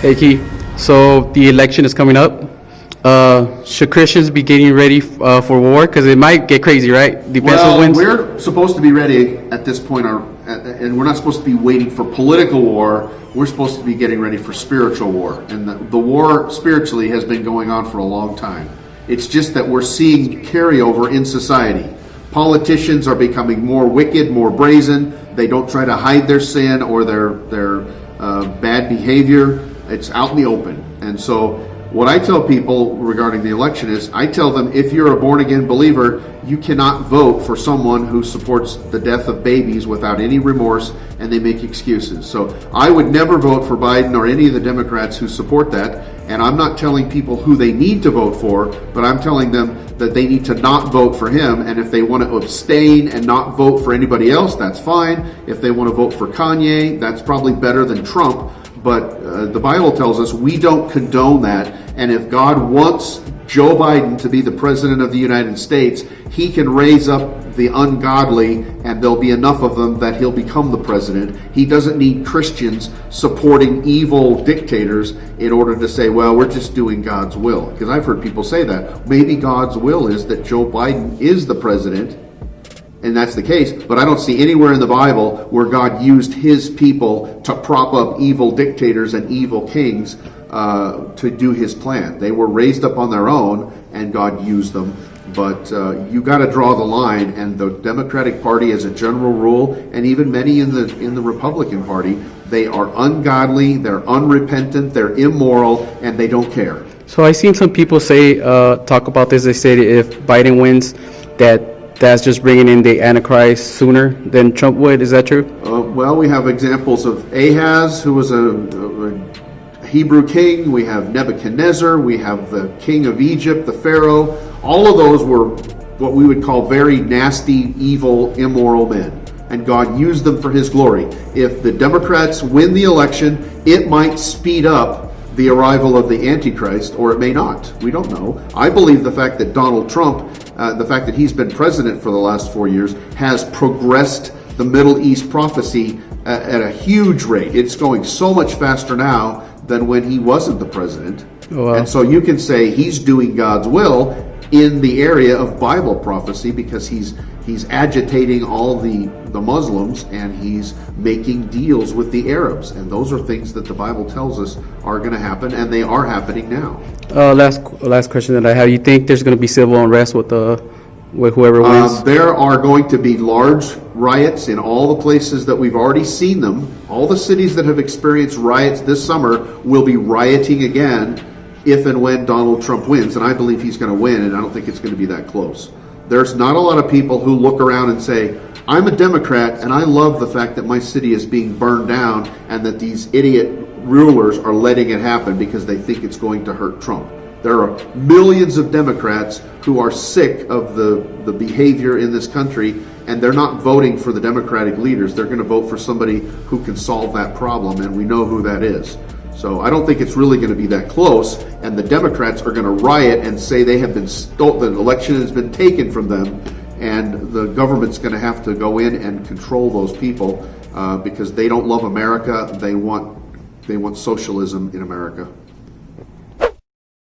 Hey Key, so the election is coming up. Should Christians be getting ready for war? Because it might get crazy, right? Depends who Well, wins. we're supposed to be ready at this point, and we're not supposed to be waiting for political war. We're supposed to be getting ready for spiritual war. And the war spiritually has been going on for a long time. It's just that we're seeing carryover in society. Politicians are becoming more wicked, more brazen. They don't try to hide their sin or their bad behavior. It's out in the open. And so what I tell people regarding the election is, I tell them, if you're a born-again believer, you cannot vote for someone who supports the death of babies without any remorse, and they make excuses. So I would never vote for Biden or any of the Democrats who support that, and I'm not telling people who they need to vote for, but I'm telling them that they need to not vote for him, and if they want to abstain and not vote for anybody else, that's fine. If they want to vote for Kanye, that's probably better than Trump. But the Bible tells us we don't condone that. And if God wants Joe Biden to be the president of the United States, he can raise up the ungodly, and there'll be enough of them that he'll become the president. He doesn't need Christians supporting evil dictators in order to say, well, we're just doing God's will. Because I've heard people say that. Maybe God's will is that Joe Biden is the president, and that's the case, but I don't see anywhere in the Bible where God used his people to prop up evil dictators and evil kings to do his plan. They were raised up on their own, and God used them. But you got to draw the line, and the Democratic Party, as a general rule, and even many in the Republican Party, they are ungodly, they're unrepentant, they're immoral, and they don't care. So I've seen some people say, talk about this. They say that if Biden wins, that's just bringing in the Antichrist sooner than Trump would. Is that true? Well, we have examples of Ahaz, who was a Hebrew king. We have Nebuchadnezzar. We have the king of Egypt, the Pharaoh. All of those were what we would call very nasty, evil, immoral men. And God used them for his glory. If the Democrats win the election, it might speed up the arrival of the Antichrist, or it may not. We don't know. I believe the fact that Donald Trump, the fact that he's been president for the last 4 years, has progressed the Middle East prophecy at a huge rate. It's going so much faster now than when he wasn't the president. Oh, wow. And so you can say he's doing God's will in the area of Bible prophecy, because he's agitating all the Muslims, and he's making deals with the Arabs, and those are things that the Bible tells us are going to happen, and they are happening now. Last question that I have. You think there's going to be civil unrest with whoever wins? There are going to be large riots in all the places that we've already seen them. All the cities that have experienced riots this summer will be rioting again if and when Donald Trump wins, and I believe he's going to win, and I don't think it's going to be that close. There's not a lot of people who look around and say, I'm a Democrat, and I love the fact that my city is being burned down and that these idiot rulers are letting it happen because they think it's going to hurt Trump. There are millions of Democrats who are sick of the behavior in this country, and they're not voting for the Democratic leaders. They're going to vote for somebody who can solve that problem, and we know who that is. So I don't think it's really going to be that close, and the Democrats are going to riot and say they have been the election has been taken from them, and the government's going to have to go in and control those people because they don't love America. They want socialism in America.